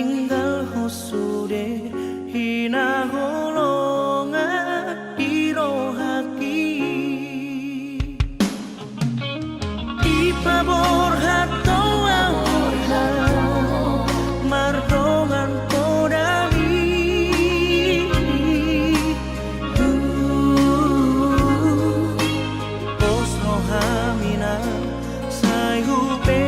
tinggal husude hina golongan irohaki ipabor hatau ahorha mardongan podami pos rohamina sai hupe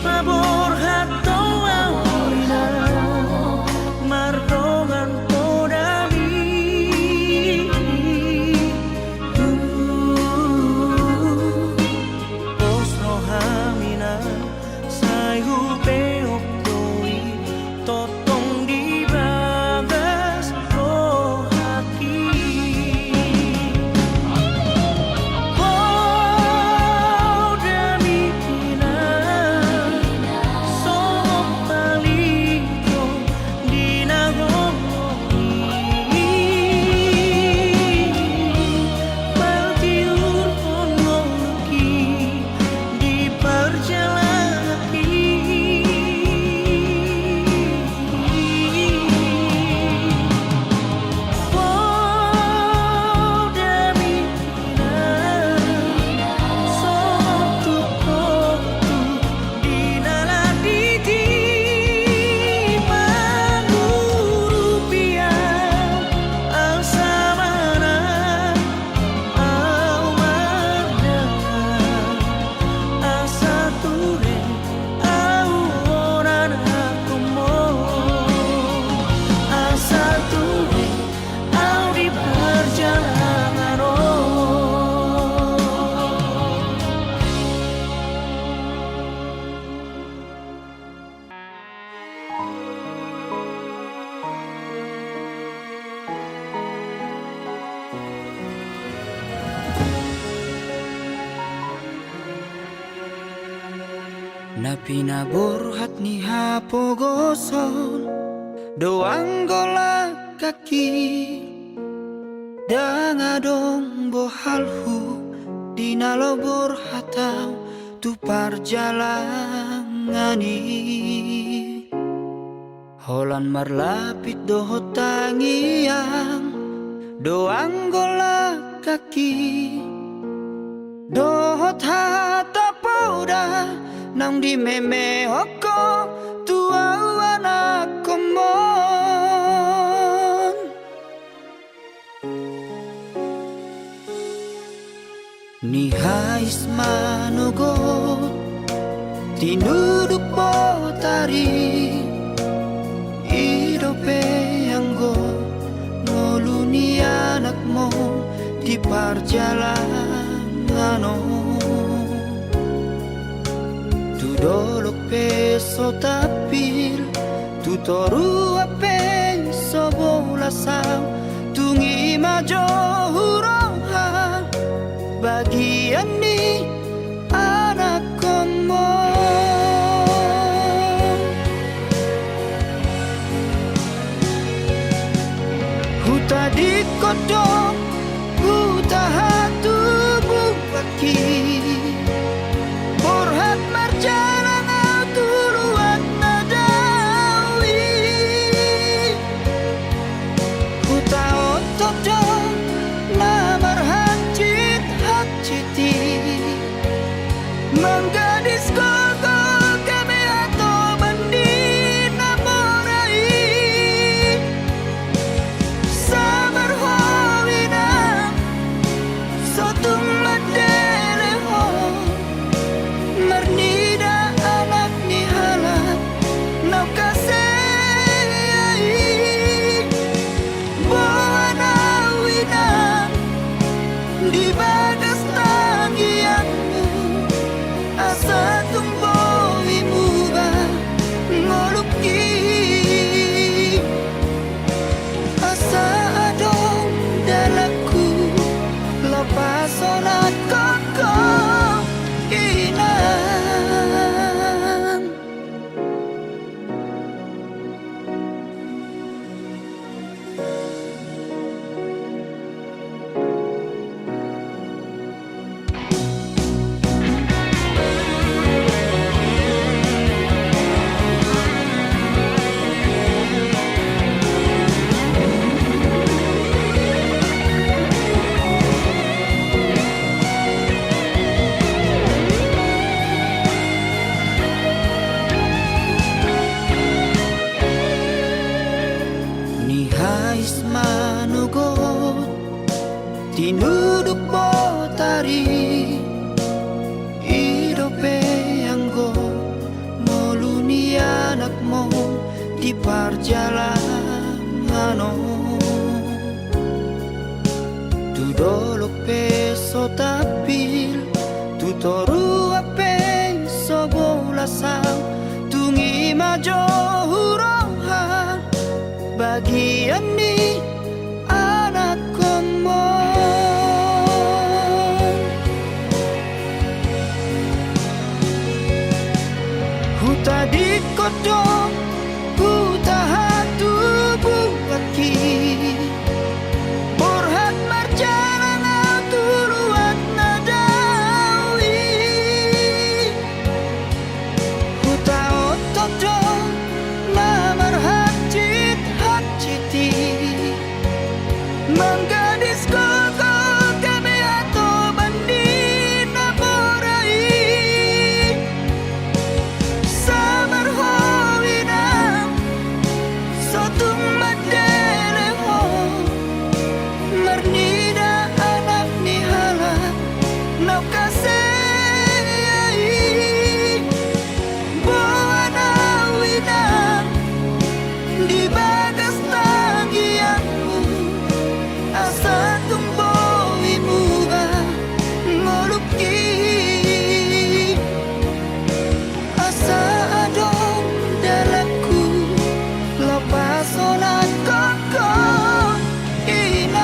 pabor hatau ahorha mardongan podami pos rohamina sai hupe oktoi totong di bagas rohaki Na pinabor ni hapogosol doang gola kaki dangadong bohalhu dinalobor hatau tu parjalangani holan marlapit dohot tangiang doang gola kaki dohot hata pauda nang di meme hoko tua anak komon ni hais manogo tinuduk potari idope anggo ngoluni anakmu di perjalanan dolok peso tapil tutoru ape sobola sao tungi majo hurohan bagian ni anak komo huta di kodong huta hatu bupaki borhat marjalan tuluan nadawi huta otodong namar hajit hajiti menggadis koko kami atau bandi namorai sabar hawina sotung madeleho mernida anak nihala nau kasei buana wina di bagas tangianmu asa tumbowi muba ngoluki asa adong dalaku lepas sonat koko inang ni hais manugot tinuduk botari idope anggo moluni anakmu di perjalanan tu dolo peso tapil tu toru ape sobolasang tungi majo hurohan bagian ni anak komo huta di kodong huta hatu bupaki borhat marjalan tuluan nadawi huta otodong namar hajit hajiti menggadis koko kami atau bandi namorai sabar hawina sotung madeleho mernida anak nihala nau kasei buana wina di bagas tangianmu asa tumbowi muba ngoluki asa adong dalaku lepas sonat koko inang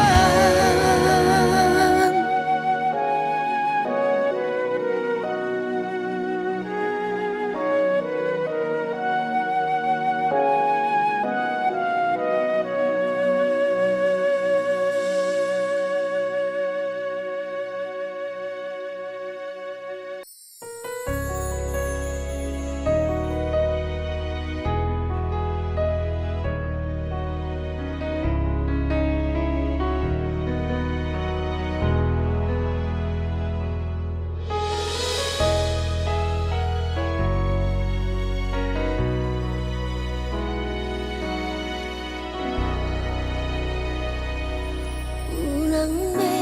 Unang me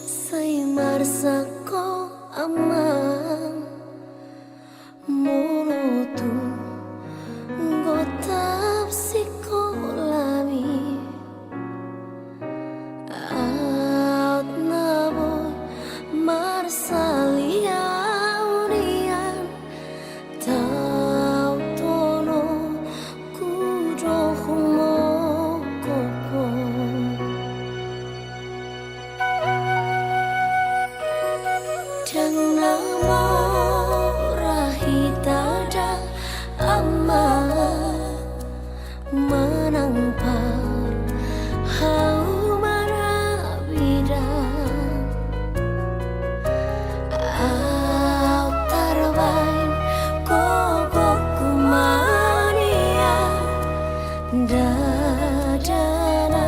say marsako amang morotu gotap sikolami out nabo marsalia unian tau tono kudo humo koko amat menampar hau marabidan au tarbain kokokku mania dadana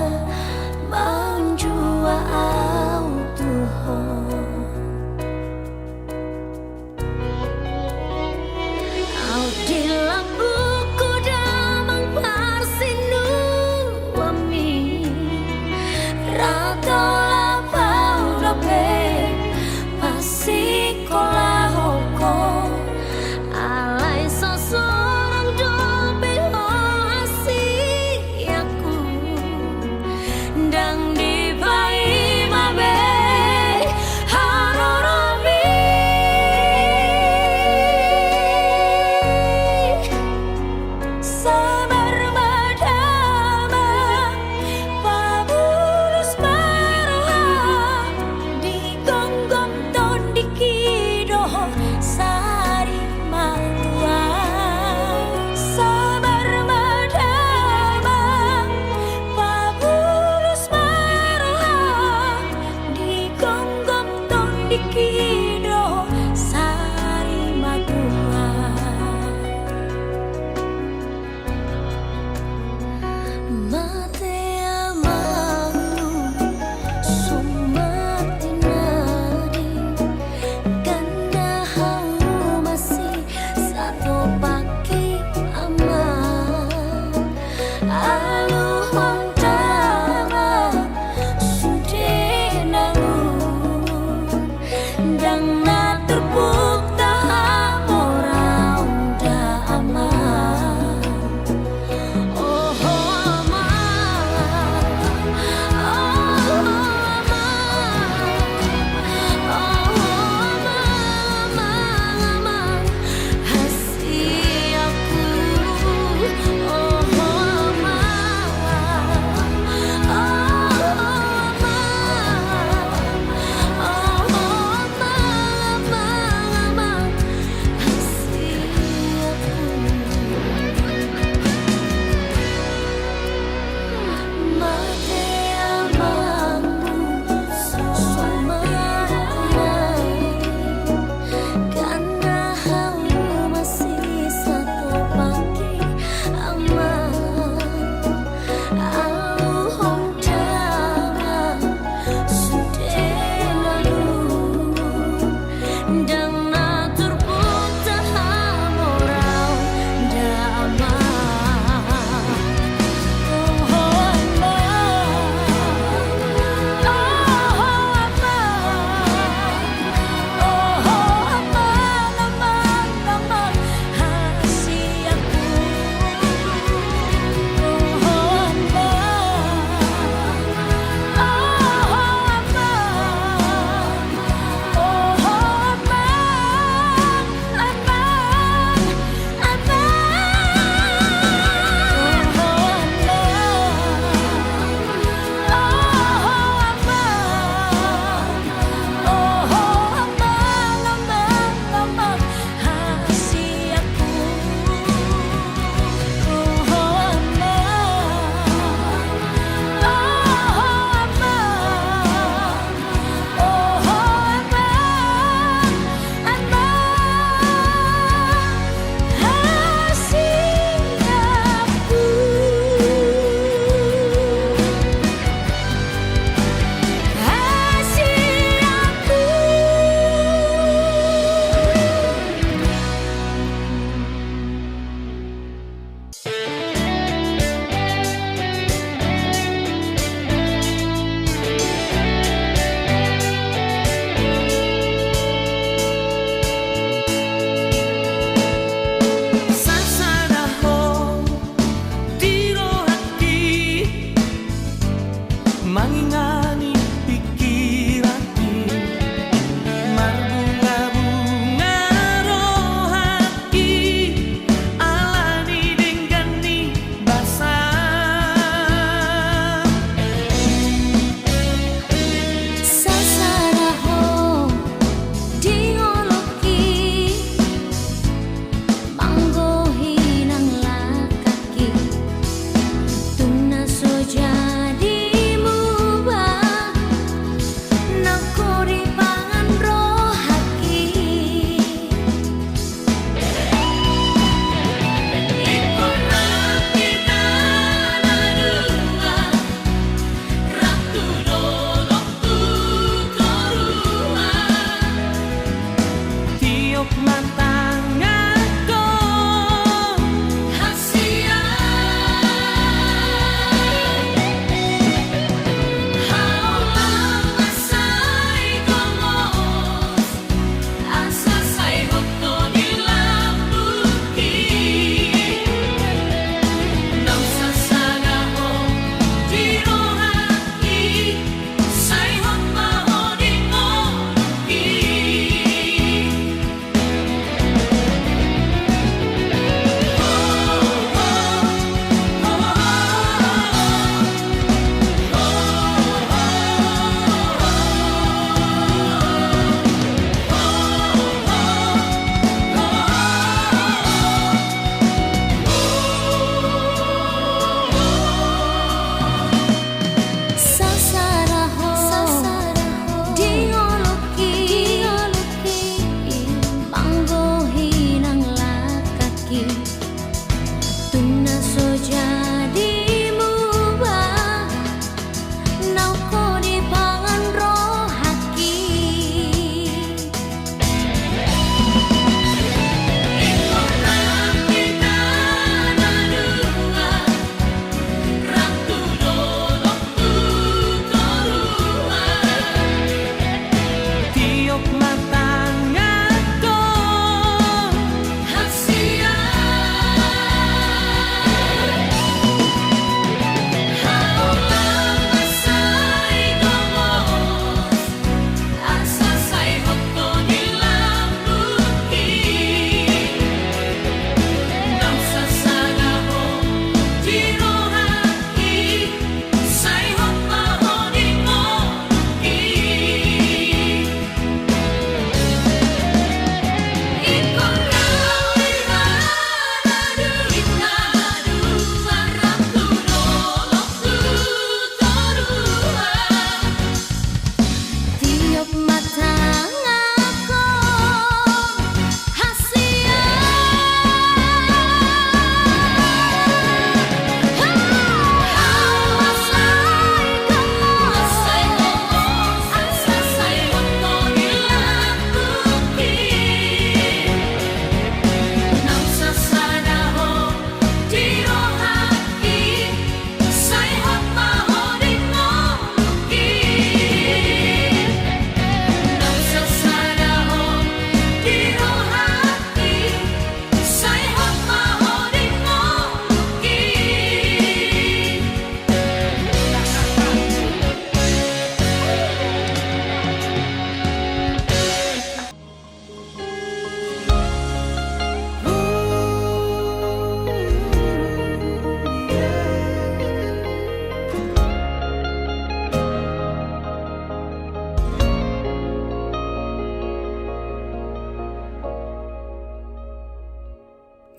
manjua au tuhon au dilabuku damang parsinu wami rato lapau dape pasikola hoko alai seseorang dobe hoasi aku dang dibai mabe harorobi sabar madama pabulus maroha di gonggong ton dikido sari matua sabar madama pabulus maroha di gonggong ton dikido sari matua mate amanu sumati nadi kanda hau masih satu pagi aman alu hontama sudah nangun dang natur bukta morau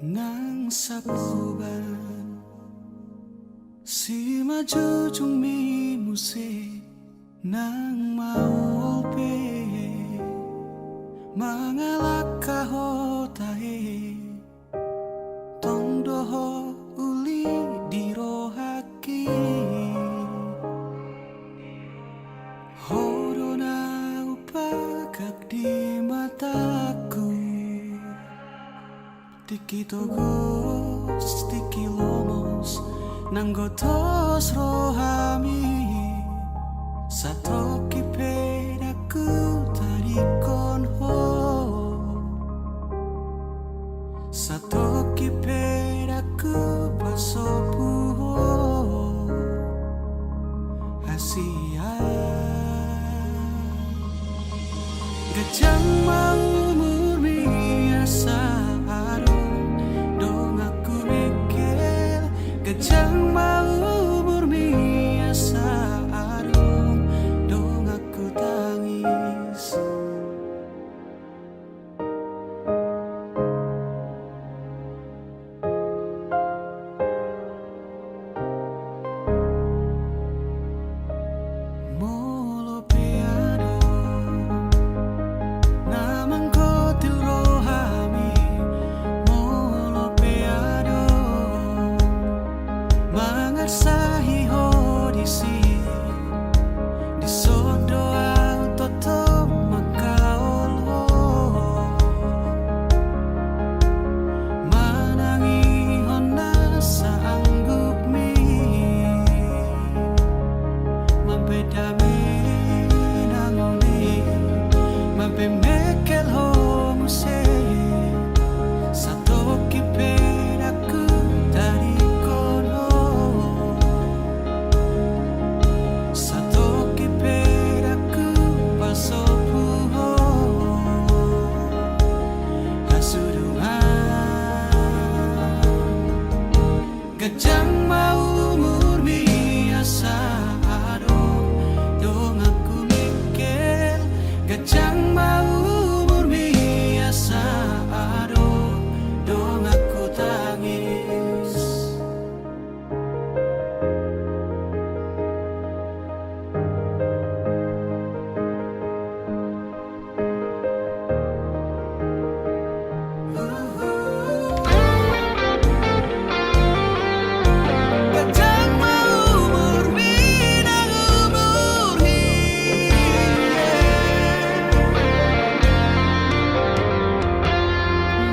nang sapuban si majujung mi muse nang maupe mangalak kahotahe tong doho uli dirohaki horona upagak di mataku tiki togos tiki lomos nang gotos rohami satoki pedaku tarikon ho satoki pedaku pasopu ho asia gajang mau murmi asa dong aku mikir gajang mau murmi asa dong aku tangis molo peado namang kotil rohami molo peado mangarsahi hodisi di sodo autoto makaolo manangi hona saanggup mi mampedami nangoni mampemekel homuse satoki pedaku dari kono satoki pedaku pasopu ho hasurungan gajang mau murmi asa dong aku mikir gajang mau murmi asa dong aku tangis gajang mau murmi nang umurhi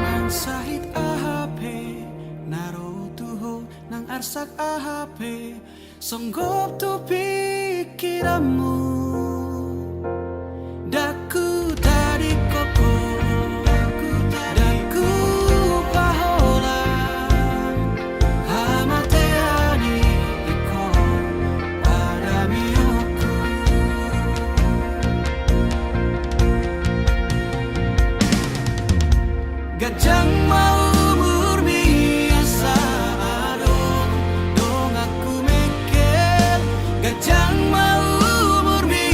nang sahit ahape narotuho nang arsak ahape songgop tu pikiranmu daku tadi koko daku paholan hamateani iko pada mioku gajang mau murmi asa dong aku mikir gajang mau murmi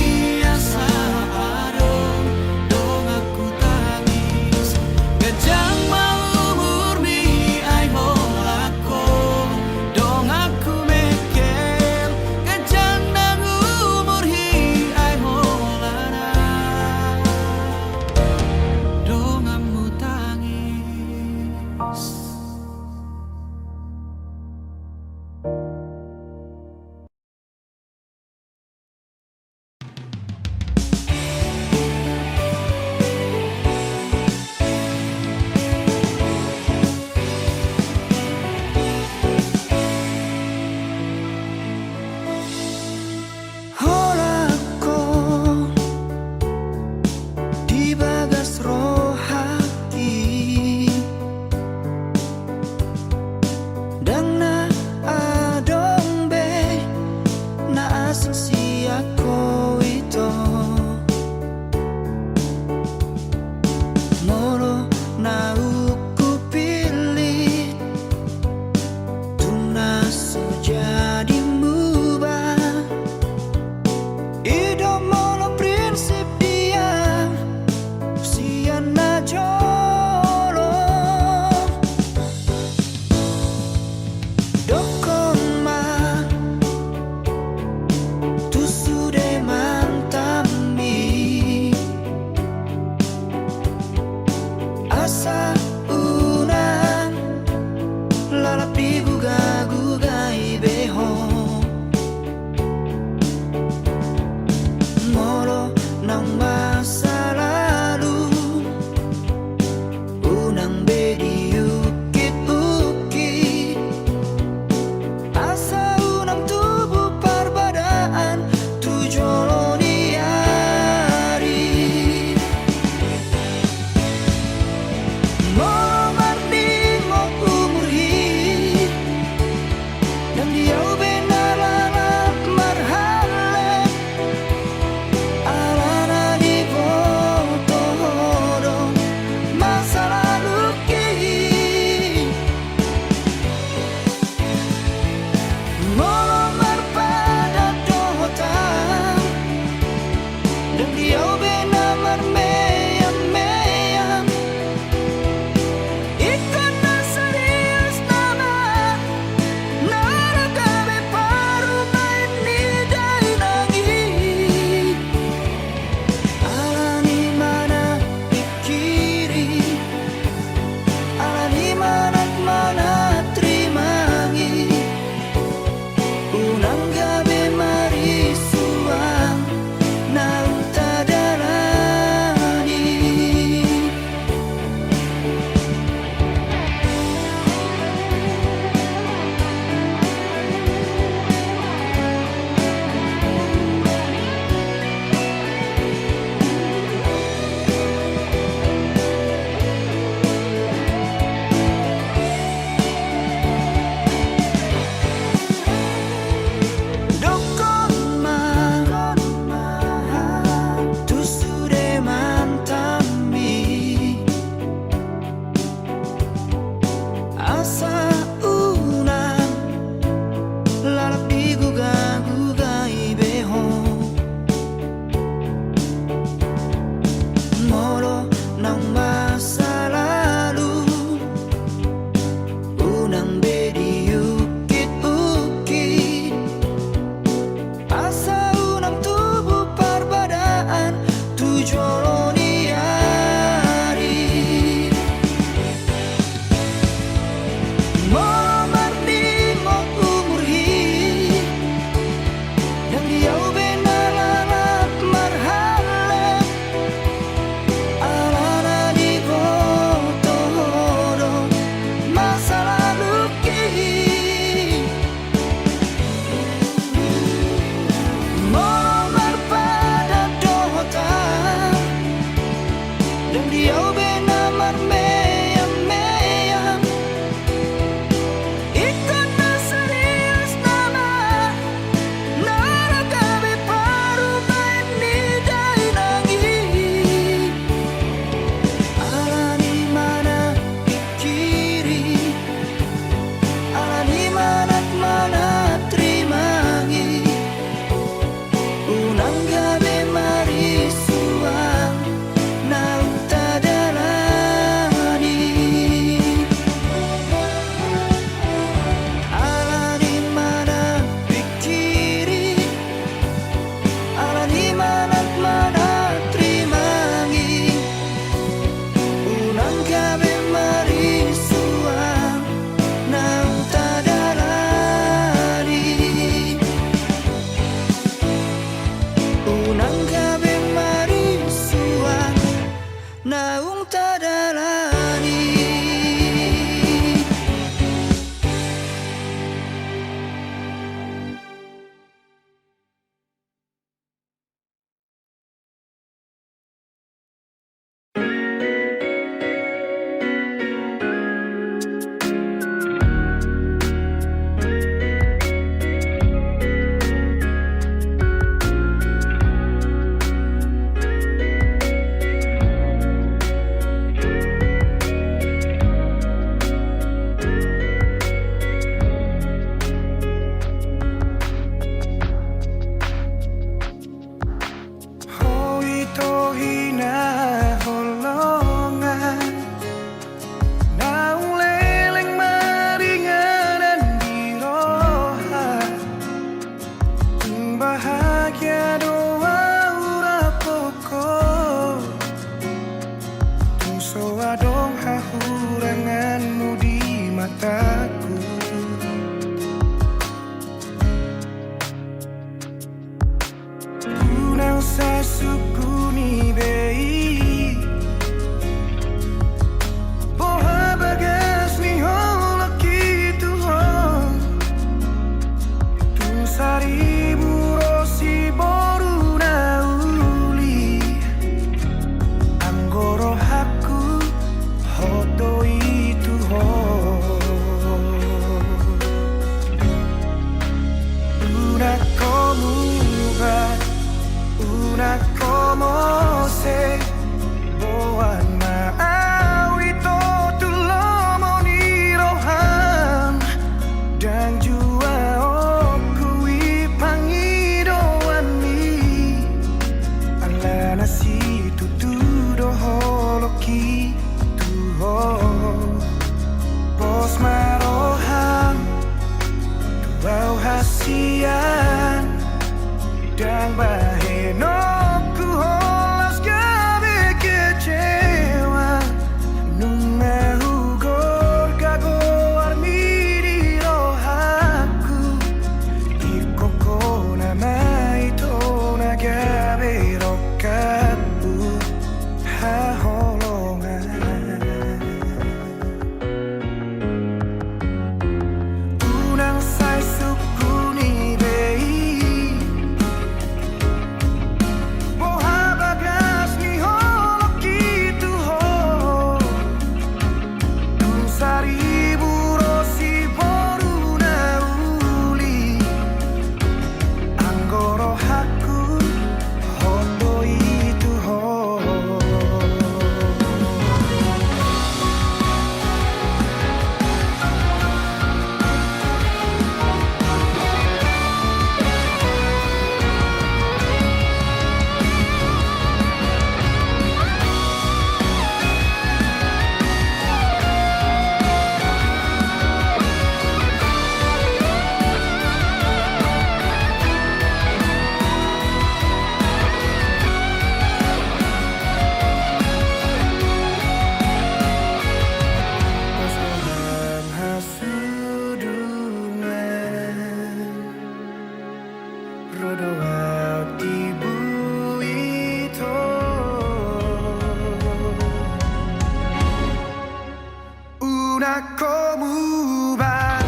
una como va,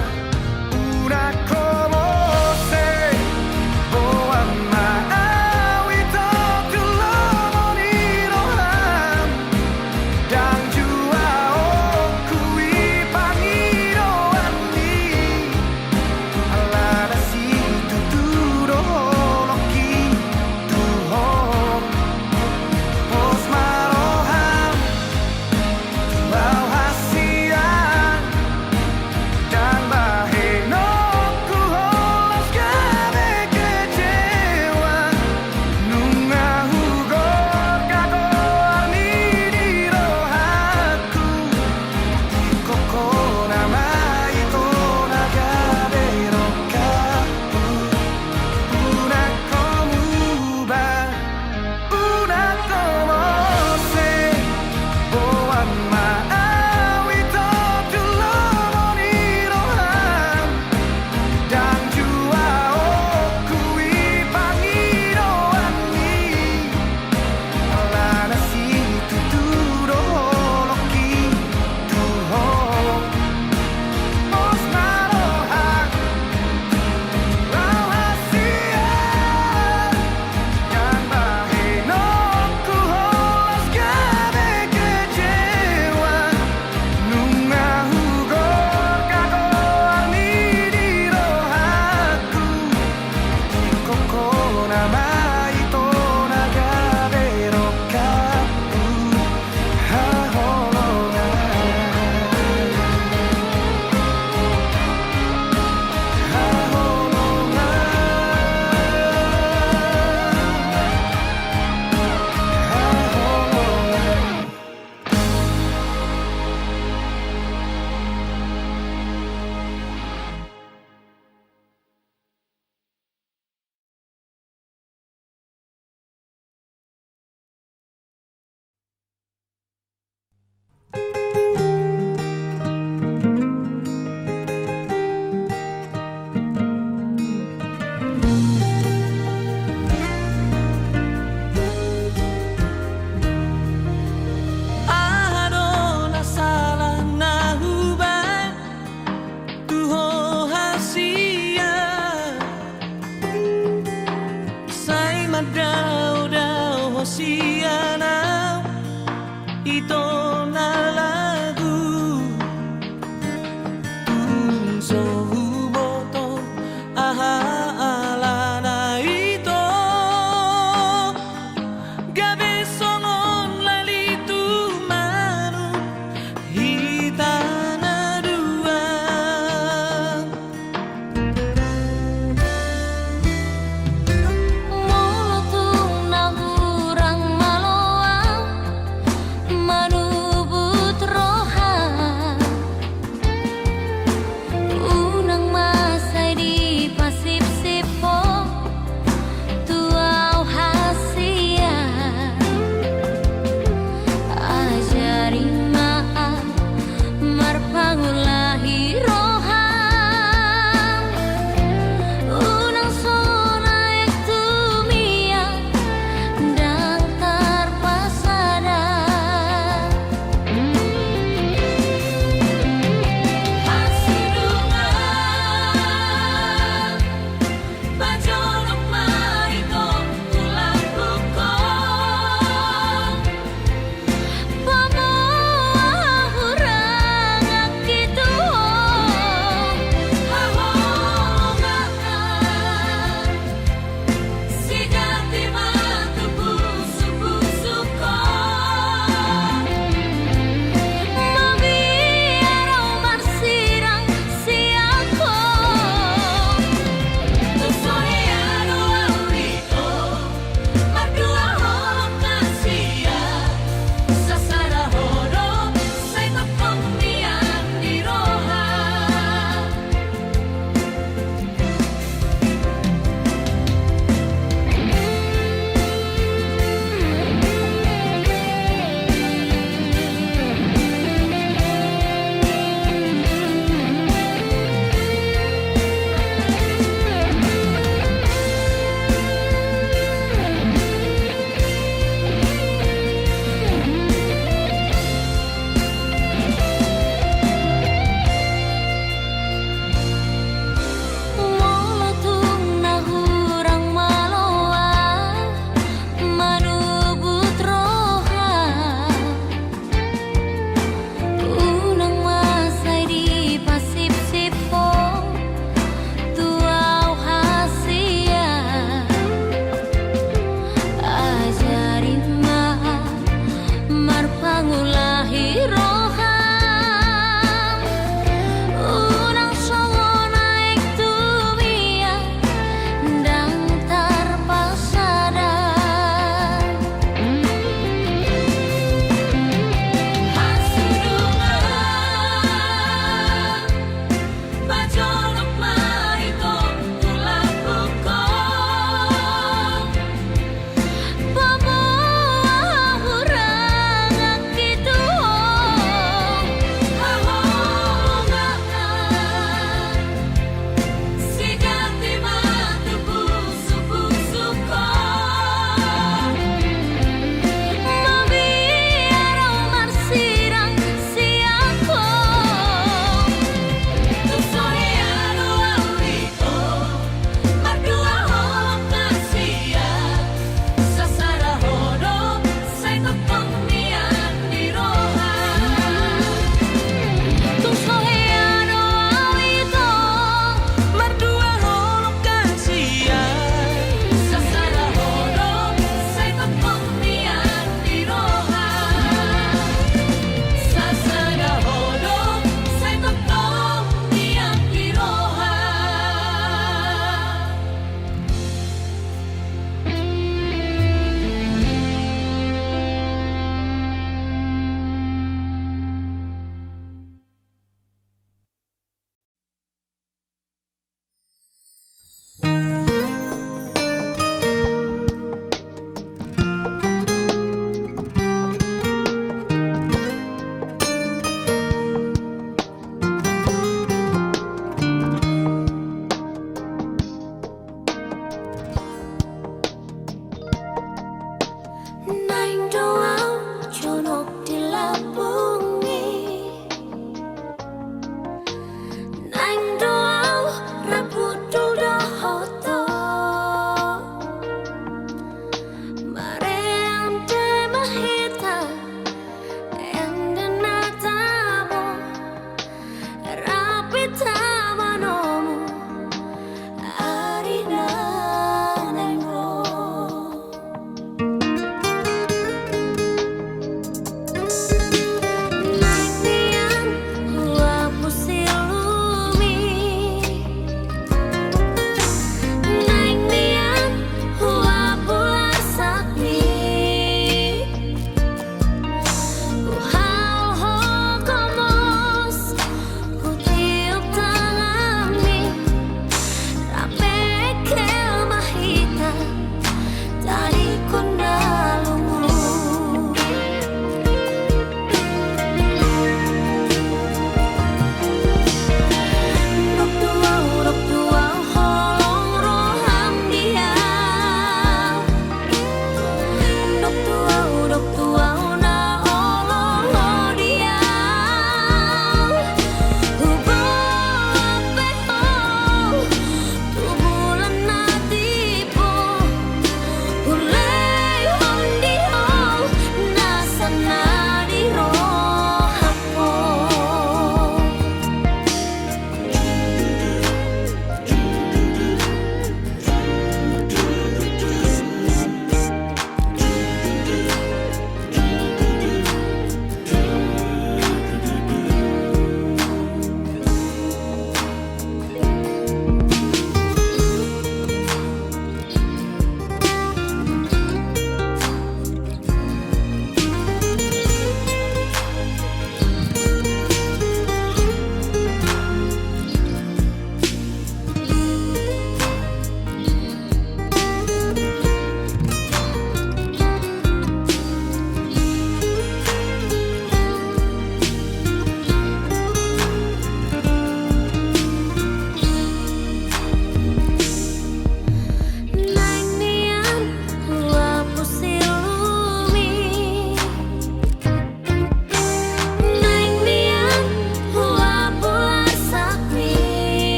una como se boa maawi to tulomoni roham dan jua okui pangiroani alada si tuturo loki tuhom pos maroham bau hasian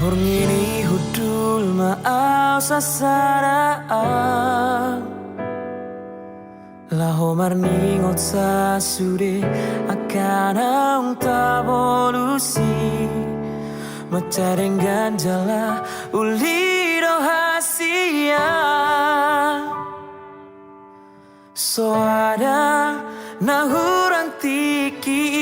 Hurngini hudul maau sasaraan Laho marningot sa sude akan ang tabolusi Macareng ganjala ulido hasia So ada nahurang tiki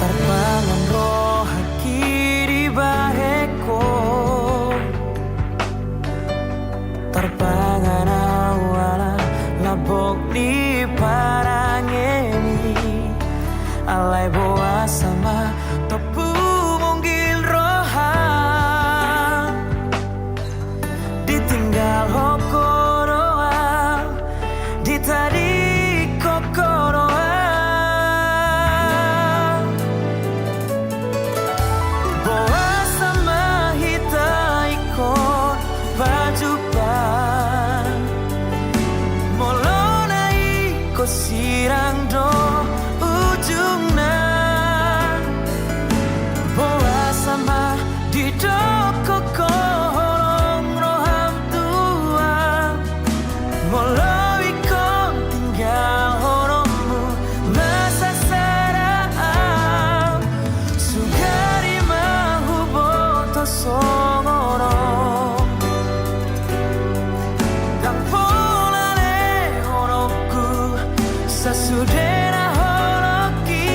Tarpangan roh haki di baheko Tarpangan awala labok di parangeni Alay boa sama topu monggil roha Ditinggal hokoroa Ditadi kokoroa Boa sama hita ikon bajupan Molona iko sirang do ujungna Boa sama di doko kolong roham tua Molo ikon tinggal horomu masa sarang Sugari mahu boto songoro Dan pola le horoku sasudera horoki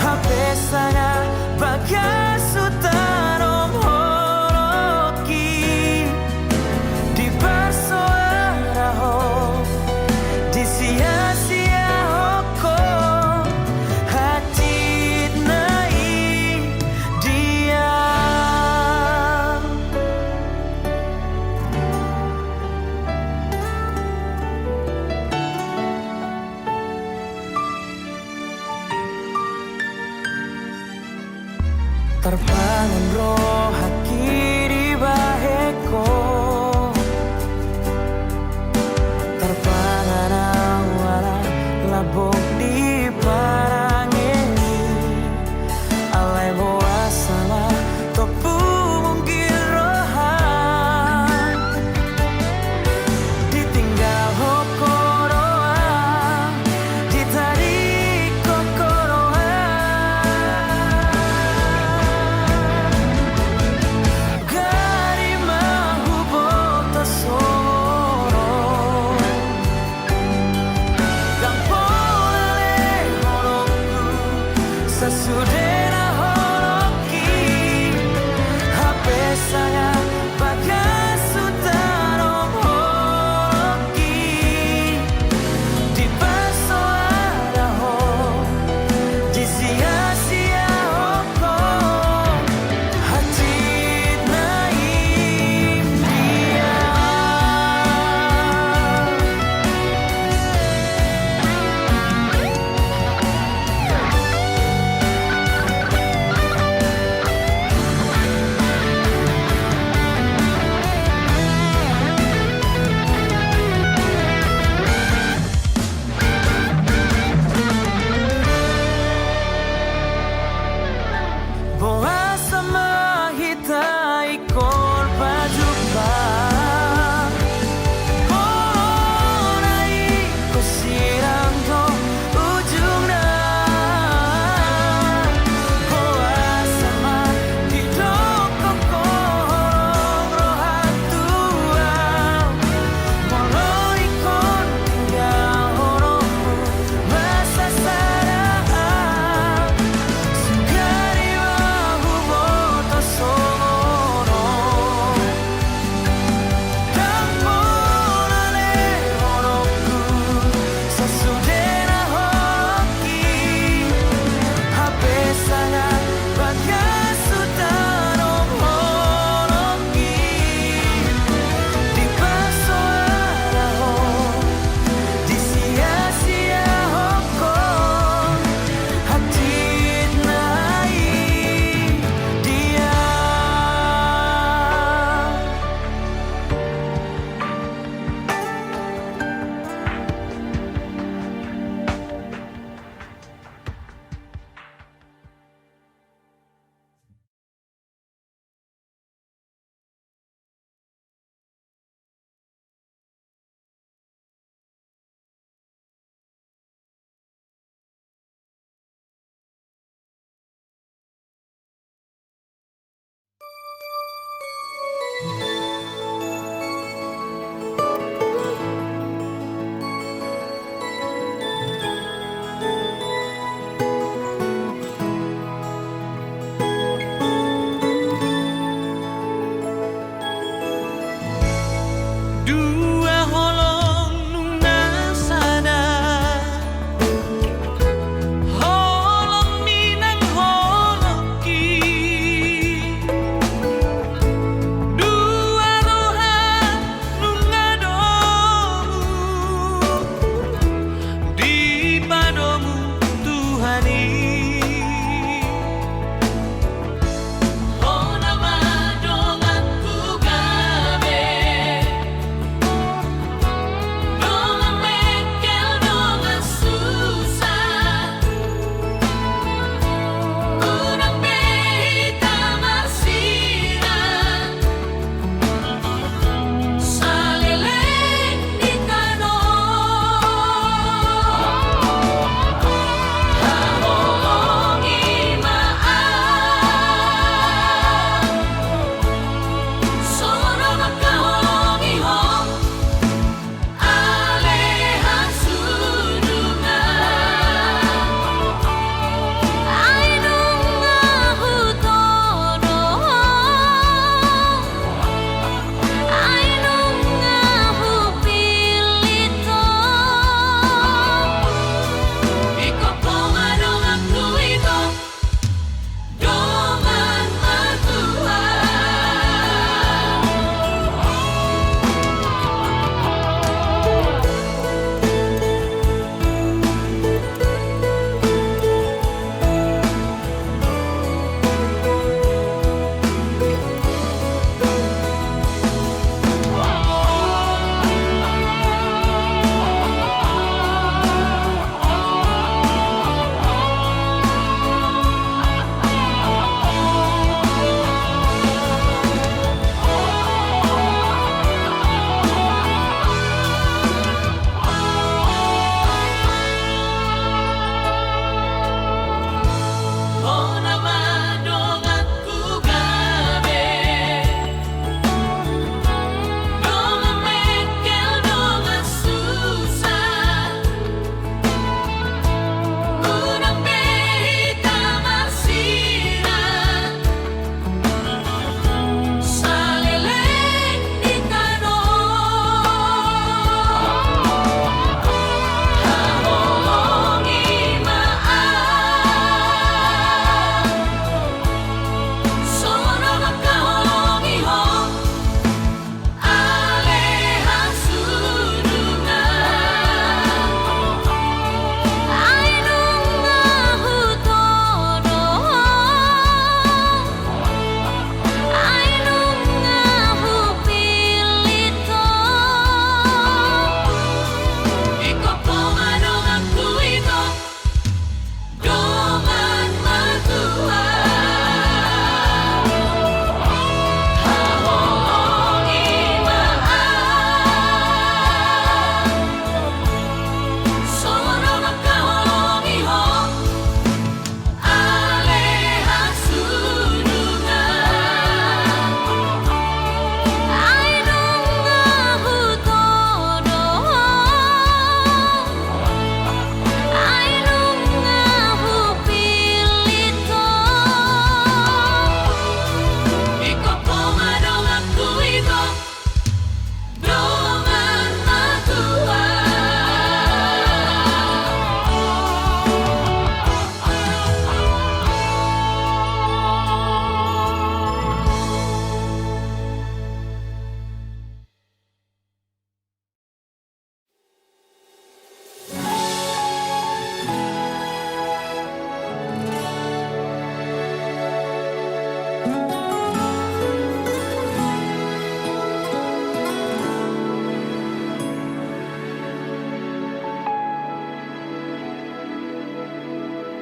Hape sana bagasutarong horoki Di barsoaraho Di sia-sia hoko Hajit nai dia Terpangan roh haki di baheko Terpangan awala labok di parangeni Alay boa sama topu monggil rohan Ditinggal hokoroa Ditadi kokoroa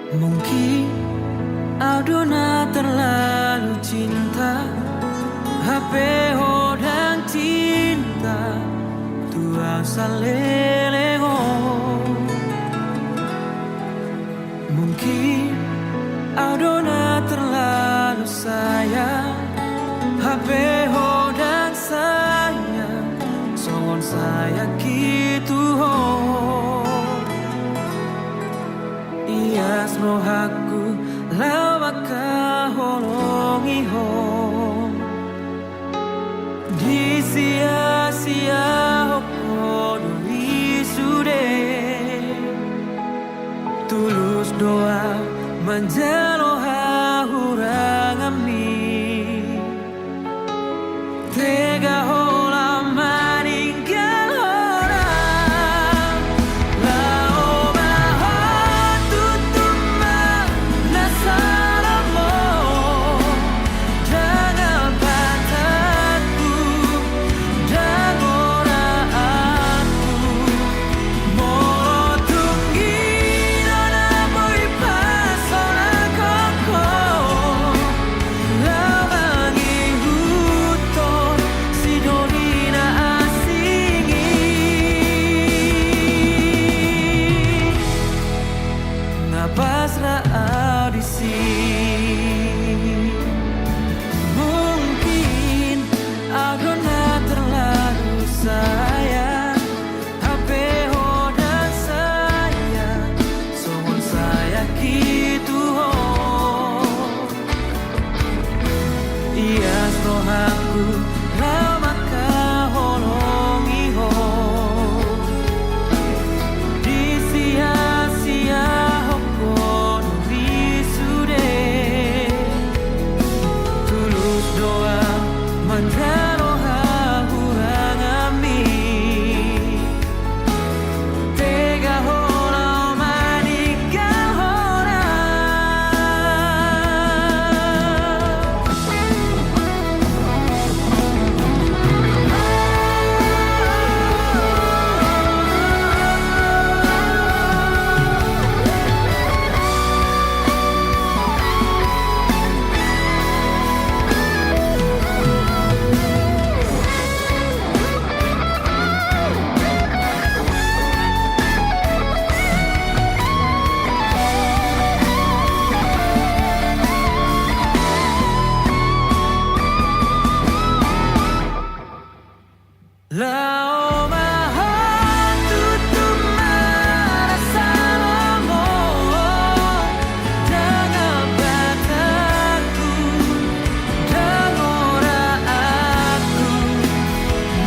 Mungkin Aldona terlalu cinta HP hodang cinta tua salelego. Mungkin Aldona terlalu sayang HP hodang sayang songon saya gitu ho. Ias rohaku lawaka holongi ho. Di sia-sia hoko doi sude. Tulus doa menjalo hahurang ami. Tega hola maninggal orang. Lao bahon tutuma nasaramo. Jangan patahku dan oraanku. Moro tunggi dona boy pasona koko. Lawangi huton sidorina asingi. Ngapasra audisi. Mungkin Aldona terlalu sayang HP hodang sayang songon saya gitu ho. Ias rohaku lamaka holongi ho. Di sia-sia hoko doi sude. Tulus doa menjalo hahurang ami. Tega hola maninggal Lao mahon tutuma nasaramo. Jangan patahku dan oraanku.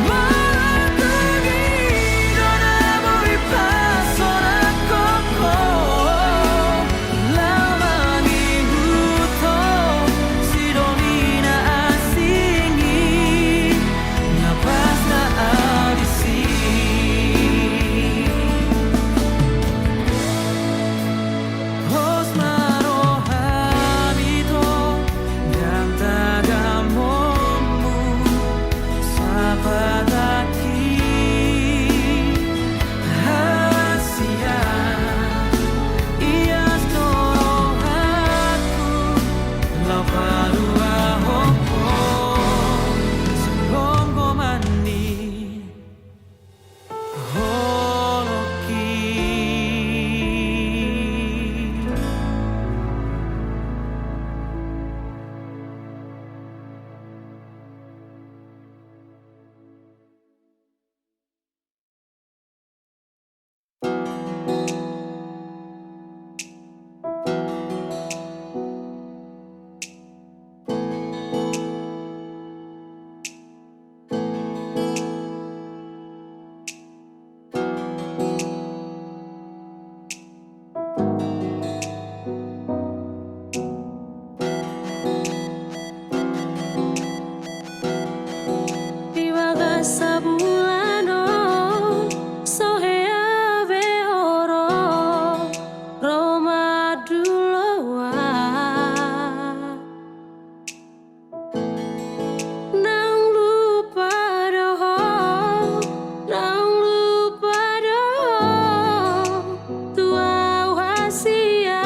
Moro tunggi dona boy pasona koko. Lawangi huton sidorina asingi. Ngapasna audisi. Hosmaro habito dan tagamomu sapataki rahasia. Ias doaku laparua hoko sebelum mandi holoki. Tiwaga sabulano sohea behoro Roma duloa. Nang lupa doho, nang lupa doho tua hasia.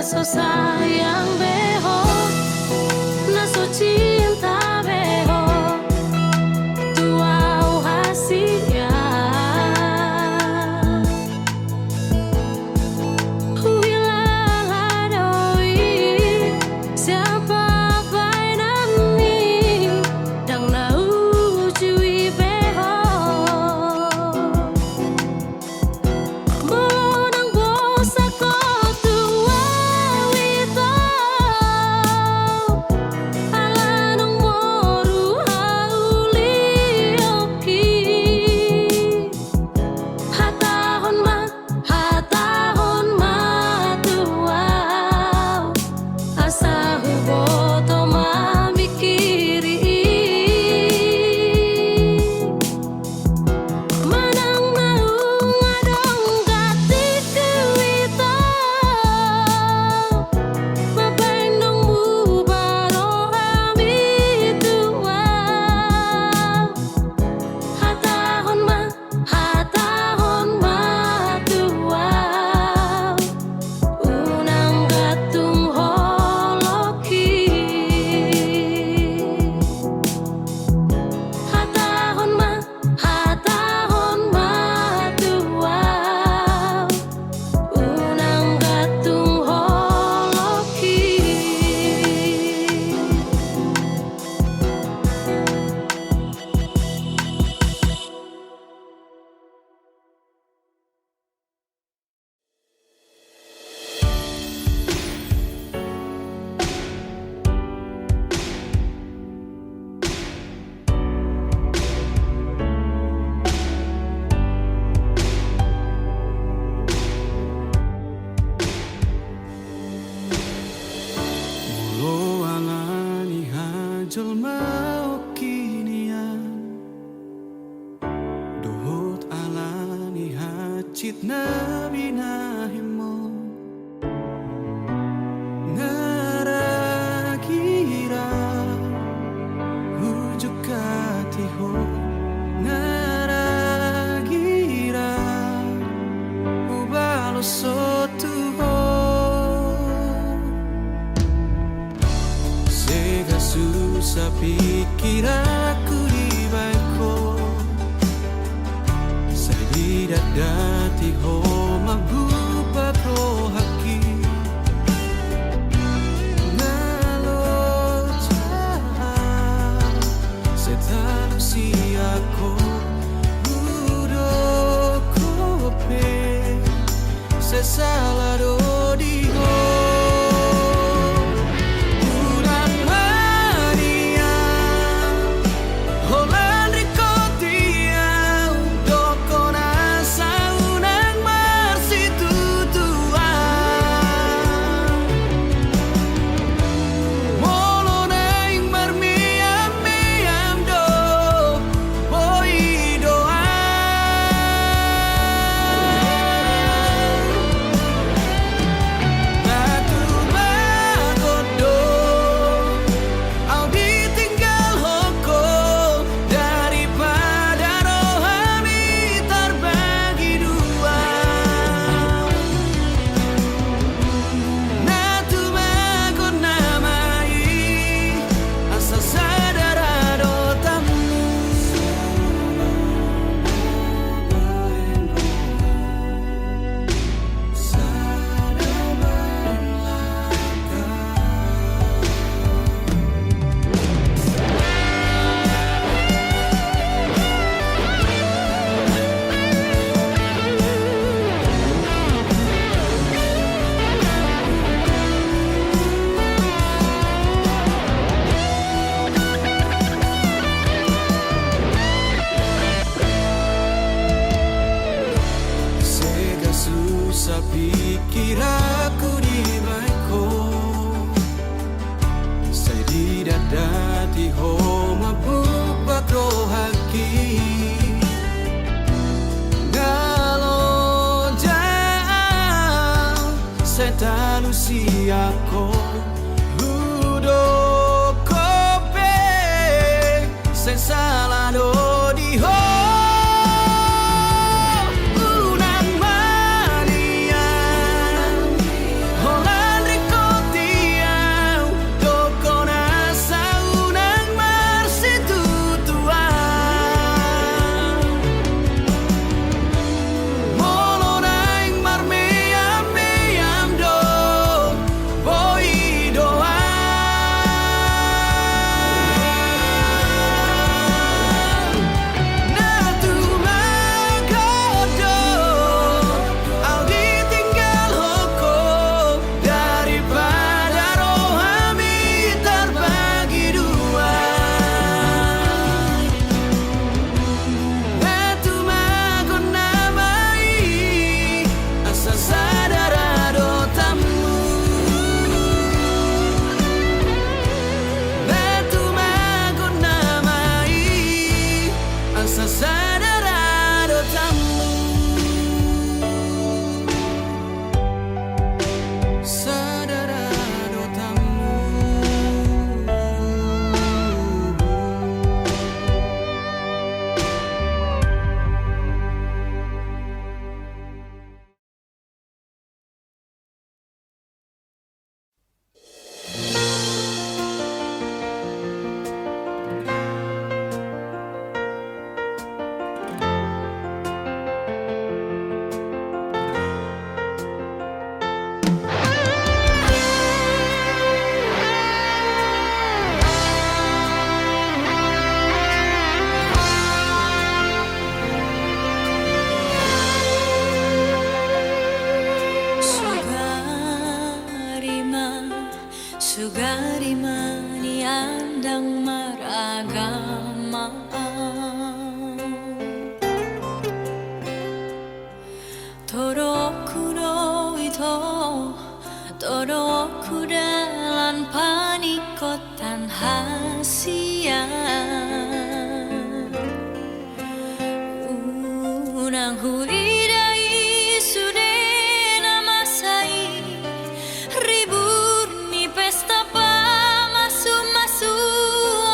so sayang beho, na so cinta beho, tuau hasia. Huilah hadoi, siapa bai nami, dang na ujui beho. Bolonang bosa ko tuau ito, alanong moru hauli oki. Hatahon ma tuau, asa huboto mamikiri. Manang naung adong gati kuito, mabaindong mubaro ami tuau. Hatahon ma tuau, unang gatung holoki. Hatahon ma tuau, unang gatung holoki. Mulo alani hajol mau kinian, dohot alani hacit nabi nahimo, ngaragira hujuk katiho, ngaragira ubalo sotuho. Sega susah pikir aku di baiko, saya tidak dati ho magbupa pro haki. Ngalo jahat, setalo si ako, udo kope, sesalado di ho. Susah pikir aku di baiko, saya tidak dati ho mabuk bakro haki. Galo jauh, saya tahu si ako, udo kope, saya salah do di ho. Unang manian, holan Sadara dotamu. Sugarima ni andang maragama Toroku no ito Toroku dalan panikotan hasian Unang huidai sude namasai Ribur ni pesta pa masu-masu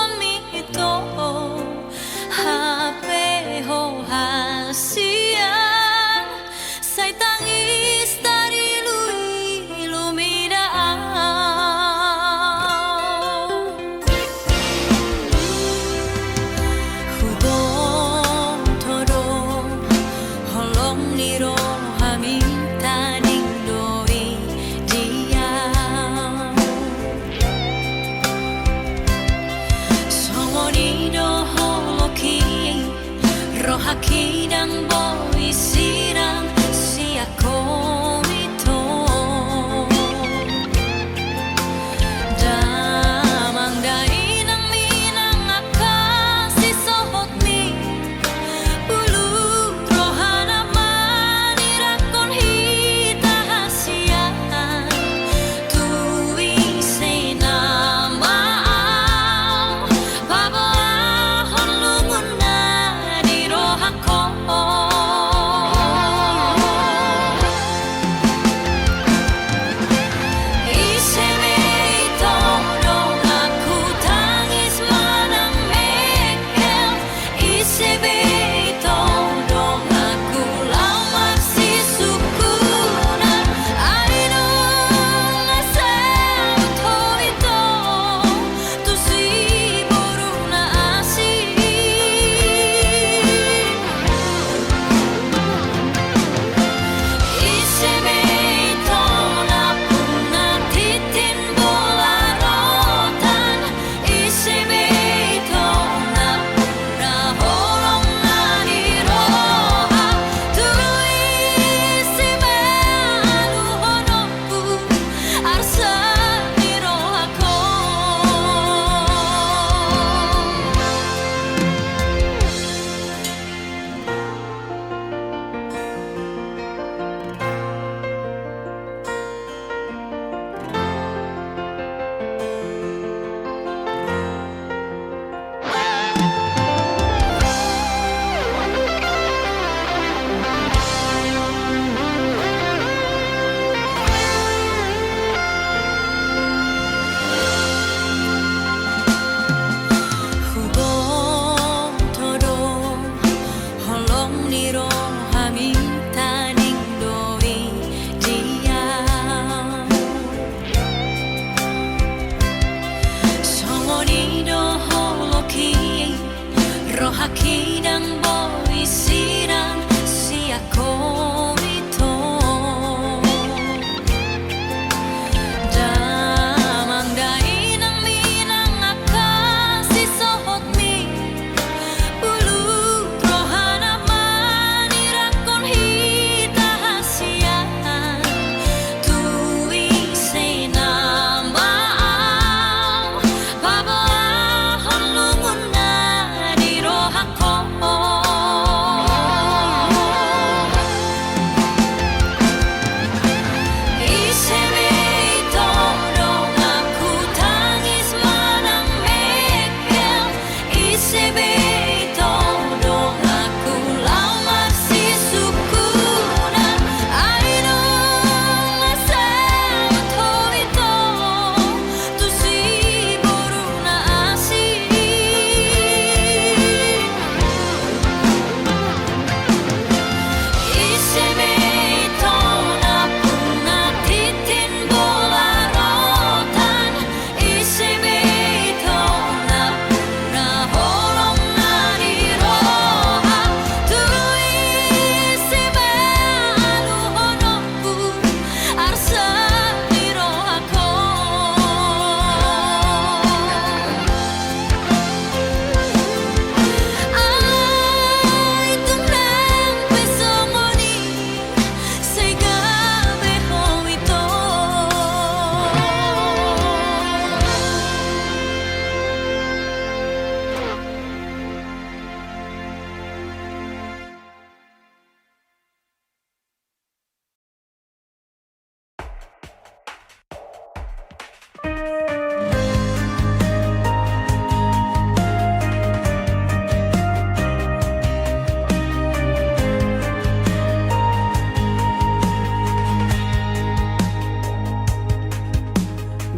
omito Hape ho hasian Say tangis dari lui lumidaan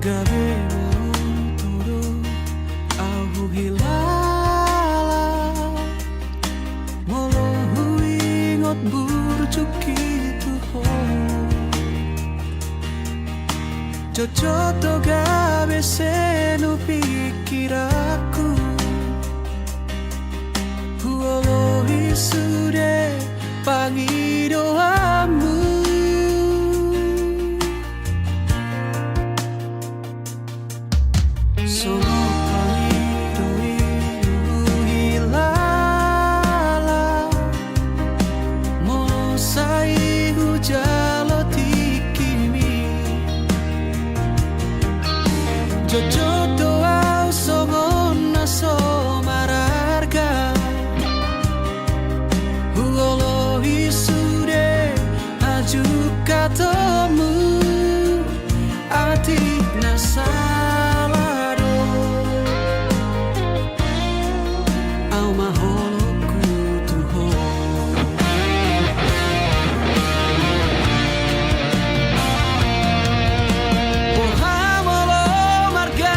gabe toro au hilala molo huingot burjuki tuho Jojoto gabe senu pikiraku Huolohi sude pangidoamu Sono pangido hilala Mosai hujalo tikimi Jojoto au somona somararga Huolohi sude aju katamu Ati nasalado Au maholo kutuho Ohamolo marga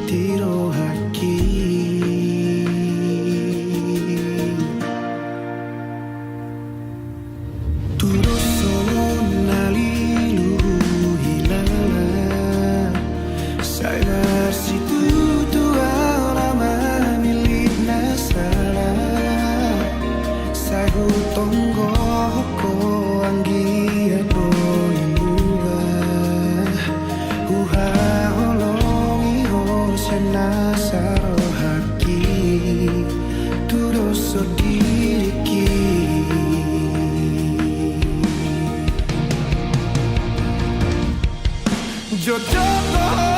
tiro haki Turut solon nalilu hilala Saya situ tua lama milik nasala Saya tonggo ko anggi ado iluwa Uha holongi ho senasaro haki Turut sodiriki Jodoh